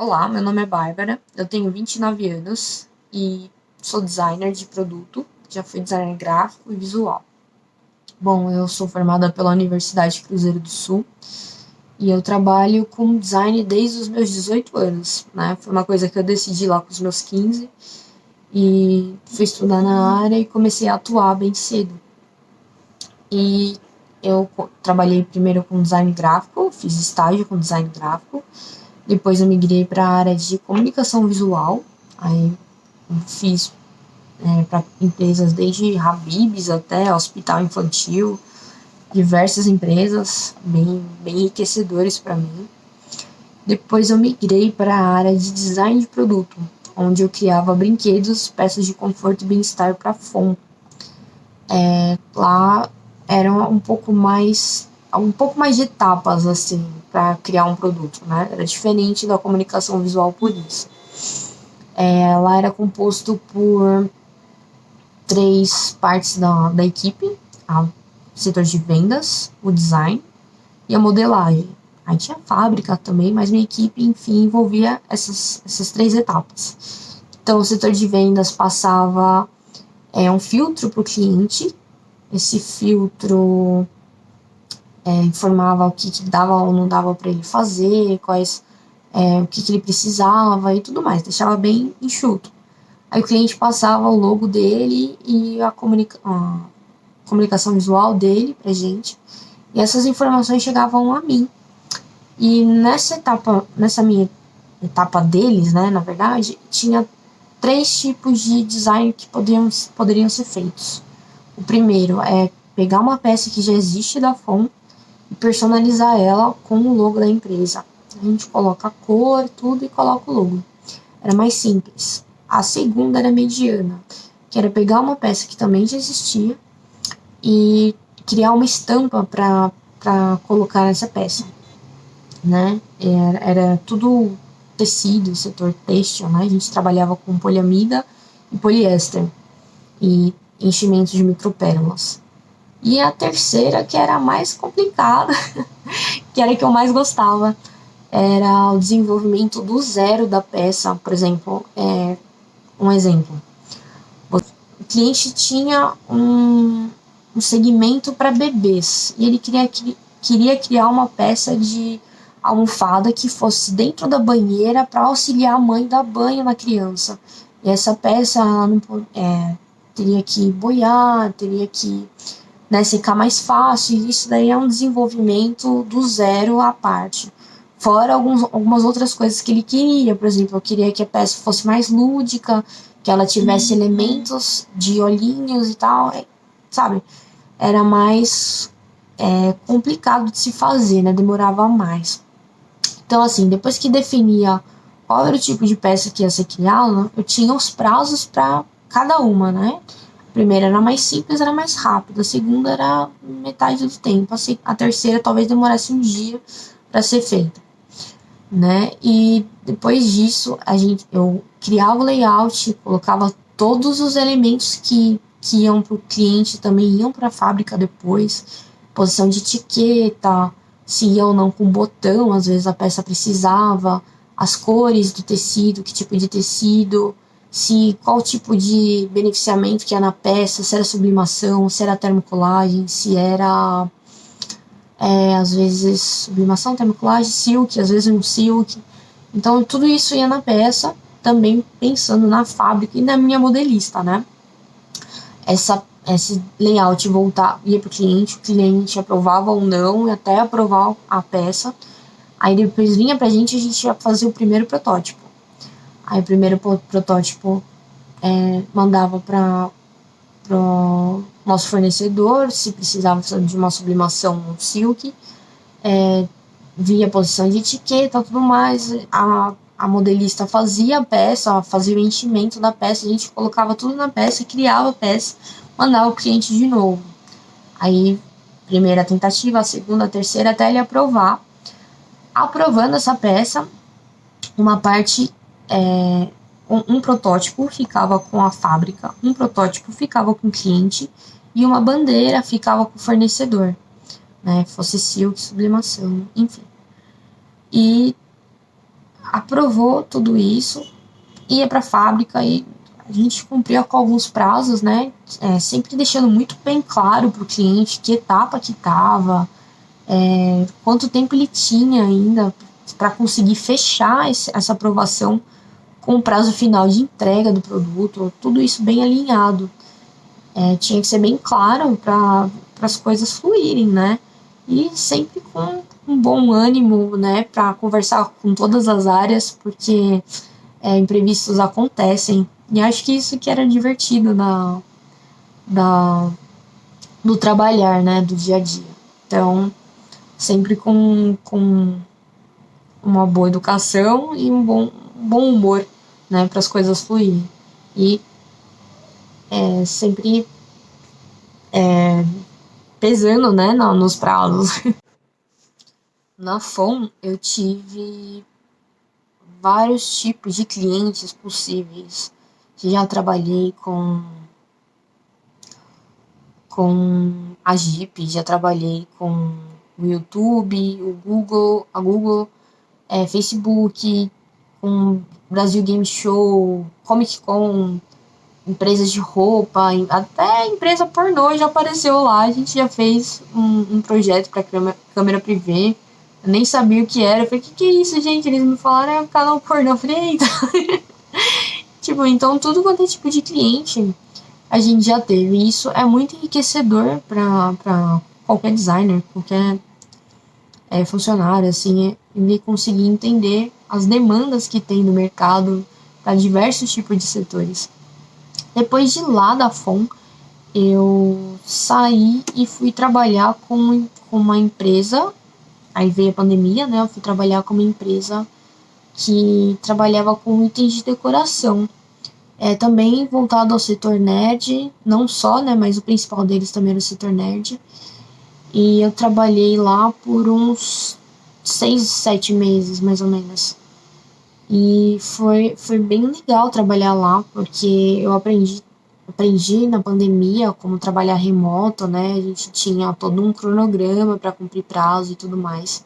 Olá, meu nome é Bárbara, eu tenho 29 anos e sou designer de produto, já fui designer gráfico e visual. Bom, eu sou formada pela Universidade Cruzeiro do Sul e eu trabalho com design desde os meus 18 anos, né? Foi uma coisa que eu decidi lá com os meus 15 e fui estudar na área e comecei a atuar bem cedo. E eu trabalhei primeiro com design gráfico, fiz estágio com design gráfico. Depois eu migrei para a área de comunicação visual. Aí fiz para empresas desde Habib's até Hospital Infantil, diversas empresas bem enriquecedores para mim. Depois eu migrei para a área de design de produto, onde eu criava brinquedos, peças de conforto e bem-estar para FON. Lá era um pouco mais de etapas assim para criar um produto, né? Era diferente da comunicação visual por isso. Ela era composto por três partes da equipe: o setor de vendas, o design e a modelagem. Aí tinha a fábrica também, mas minha equipe, enfim, envolvia essas três etapas. Então, o setor de vendas passava um filtro para o cliente. Esse filtro informava o que dava ou não dava para ele fazer, o que ele precisava e tudo mais. Deixava bem enxuto. Aí o cliente passava o logo dele e a comunicação visual dele pra gente. E essas informações chegavam a mim. E nessa minha etapa deles, né, na verdade, tinha três tipos de design que poderiam ser feitos. O primeiro é pegar uma peça que já existe da FON e personalizar ela com o logo da empresa. A gente coloca a cor, tudo e coloca o logo. Era mais simples. A segunda era mediana, que era pegar uma peça que também já existia e criar uma estampa para colocar nessa peça, né? Era tudo tecido, setor têxtil, né? A gente trabalhava com poliamida e poliéster e enchimentos de micropérolas. E a terceira, que era a mais complicada, que era a que eu mais gostava, era o desenvolvimento do zero da peça. Por exemplo, um exemplo. O cliente tinha um segmento para bebês e ele queria criar uma peça de almofada que fosse dentro da banheira para auxiliar a mãe a dar banho na criança. E essa peça teria que boiar, teria que secar mais fácil. E isso daí é um desenvolvimento do zero à parte. Fora algumas outras coisas que ele queria. Por exemplo, eu queria que a peça fosse mais lúdica, que ela tivesse elementos de olhinhos e tal, sabe? Era mais complicado de se fazer, né? Demorava mais. Então, assim, depois que definia qual era o tipo de peça que ia ser criada, eu tinha os prazos para cada uma, né? A primeira era mais simples, era mais rápida. A segunda era metade do tempo. A terceira talvez demorasse um dia para ser feita, né? E depois disso eu criava o layout, colocava todos os elementos que iam para o cliente, também iam para a fábrica depois, posição de etiqueta, se ia ou não com botão, às vezes a peça precisava, as cores do tecido, que tipo de tecido, qual tipo de beneficiamento que ia na peça, se era sublimação, se era termocolagem, se era às vezes sublimação, termocolagem, silk, às vezes um silk. Então tudo isso ia na peça, também pensando na fábrica e na minha modelista, né? Esse layout ia para o cliente aprovava ou não, e até aprovar a peça. Aí depois vinha pra gente, a gente ia fazer o primeiro protótipo. Aí o primeiro protótipo mandava para o nosso fornecedor, se precisava de uma sublimação no silk, via a posição de etiqueta, tudo mais. A modelista fazia a peça, fazia o enchimento da peça, a gente colocava tudo na peça, criava a peça, mandava o cliente de novo. Aí, primeira tentativa, a segunda, a terceira, até ele aprovar. Aprovando essa peça, uma parte, um protótipo ficava com a fábrica, um protótipo ficava com o cliente e uma bandeira ficava com o fornecedor, né? Fosse silk, sublimação, enfim. E aprovou tudo isso, ia para a fábrica e a gente cumpria com alguns prazos, né? Sempre deixando muito bem claro para o cliente que etapa que estava, quanto tempo ele tinha ainda para conseguir fechar essa aprovação com o prazo final de entrega do produto, tudo isso bem alinhado. Tinha que ser bem claro para as coisas fluírem, né? E sempre com um bom ânimo, né? Para conversar com todas as áreas, porque imprevistos acontecem. E acho que isso que era divertido do trabalhar, né? Do dia a dia. Então, sempre com uma boa educação e um bom humor, né? Para as coisas fluírem. E sempre pesando, né, nos prazos. Na FON, eu tive vários tipos de clientes possíveis. Já trabalhei com a Jeep, já trabalhei com o YouTube, a Google, Facebook, com Brasil Game Show, Comic Con, empresas de roupa, até empresa pornô já apareceu lá. A gente já fez um projeto para câmera privê. Eu nem sabia o que era. Eu falei, que é isso, gente? Eles me falaram, é um canal pornô. Eu falei, eita. Tipo, então tudo quanto é tipo de cliente a gente já teve. E isso é muito enriquecedor para qualquer designer, qualquer funcionário, assim, ele conseguir entender as demandas que tem no mercado para diversos tipos de setores. Depois de lá da FON, eu saí e fui trabalhar com uma empresa. Aí veio a pandemia, né? Eu fui trabalhar com uma empresa que trabalhava com itens de decoração. Também voltado ao setor nerd, não só, né? Mas o principal deles também era o setor nerd. E eu trabalhei lá por uns 6, 7 meses, mais ou menos. E foi bem legal trabalhar lá, porque eu aprendi na pandemia como trabalhar remoto, né? A gente tinha todo um cronograma para cumprir prazo e tudo mais,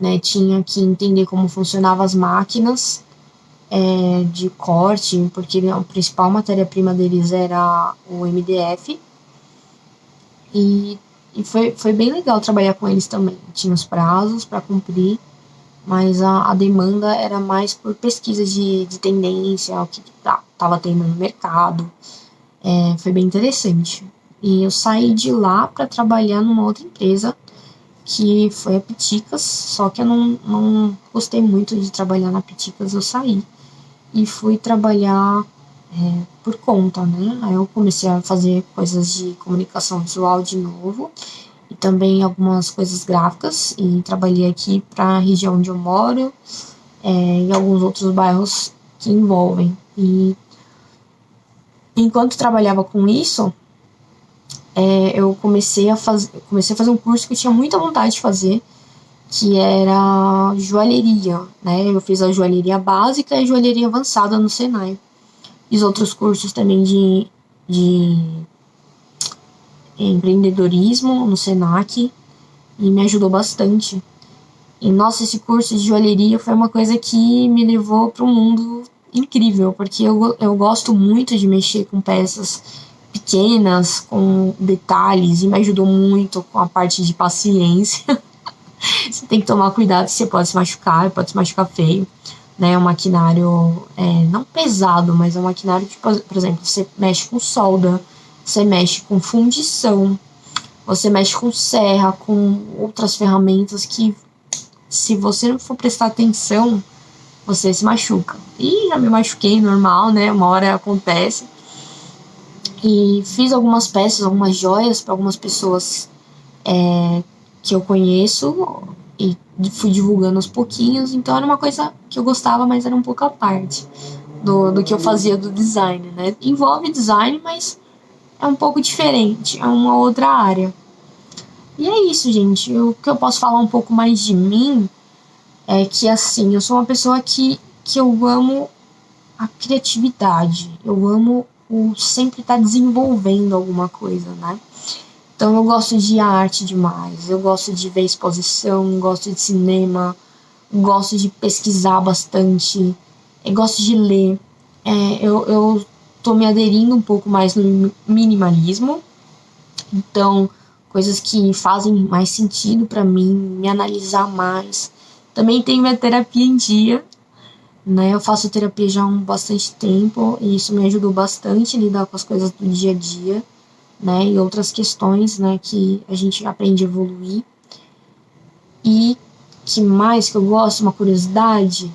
né? Tinha que entender como funcionavam as máquinas de corte, porque a principal matéria-prima deles era o MDF. E foi bem legal trabalhar com eles também. Tinha os prazos para cumprir, mas a demanda era mais por pesquisa de tendência, o que estava tendo no mercado. Foi bem interessante. E eu saí de lá para trabalhar numa outra empresa, que foi a Piticas, só que eu não gostei muito de trabalhar na Piticas, eu saí e fui trabalhar por conta, né? Aí eu comecei a fazer coisas de comunicação visual de novo, e também algumas coisas gráficas, e trabalhei aqui para a região onde eu moro, e alguns outros bairros que envolvem. E enquanto trabalhava com isso, eu comecei a fazer um curso que eu tinha muita vontade de fazer, que era joalheria, né? Eu fiz a joalheria básica e a joalheria avançada no Senai. Fiz outros cursos também de empreendedorismo no Senac, e me ajudou bastante. E, nossa, esse curso de joalheria foi uma coisa que me levou para um mundo incrível, porque eu gosto muito de mexer com peças pequenas, com detalhes, e me ajudou muito com a parte de paciência. Você tem que tomar cuidado, você pode se machucar feio, né? É um maquinário não pesado, mas é um maquinário que, por exemplo, você mexe com solda, você mexe com fundição, você mexe com serra, com outras ferramentas que, se você não for prestar atenção, você se machuca. E já me machuquei, normal, né? Uma hora acontece. E fiz algumas peças, algumas joias para algumas pessoas que eu conheço, e fui divulgando aos pouquinhos. Então era uma coisa que eu gostava, mas era um pouco à parte do que eu fazia do design, né? Envolve design, mas é um pouco diferente, é uma outra área. E é isso, gente. O que eu posso falar um pouco mais de mim é que, assim, eu sou uma pessoa que eu amo a criatividade. Eu amo sempre estar desenvolvendo alguma coisa, né? Então eu gosto de arte demais. Eu gosto de ver exposição, gosto de cinema, gosto de pesquisar bastante, gosto de ler. Eu tô me aderindo um pouco mais no minimalismo, então coisas que fazem mais sentido para mim, me analisar mais. Também tenho minha terapia em dia, né? Eu faço terapia já há bastante tempo e isso me ajudou bastante a lidar com as coisas do dia a dia, né? E outras questões, né? Que a gente aprende a evoluir. E que mais que eu gosto, uma curiosidade,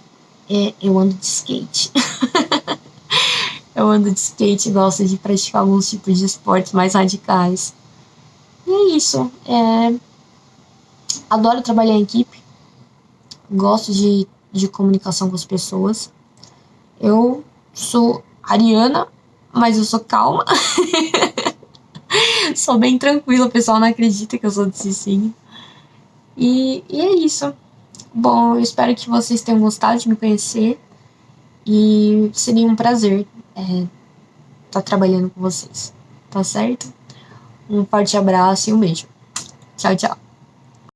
eu ando de skate. Eu ando de skate e gosto de praticar alguns tipos de esportes mais radicais. E é isso. Adoro trabalhar em equipe. Gosto de comunicação com as pessoas. Eu sou ariana, mas eu sou calma. Sou bem tranquila, o pessoal não acredita que eu sou desse signo. E é isso. Bom, eu espero que vocês tenham gostado de me conhecer. E seria um prazer estar trabalhando com vocês. Tá certo? Um forte abraço e um beijo. Tchau, tchau.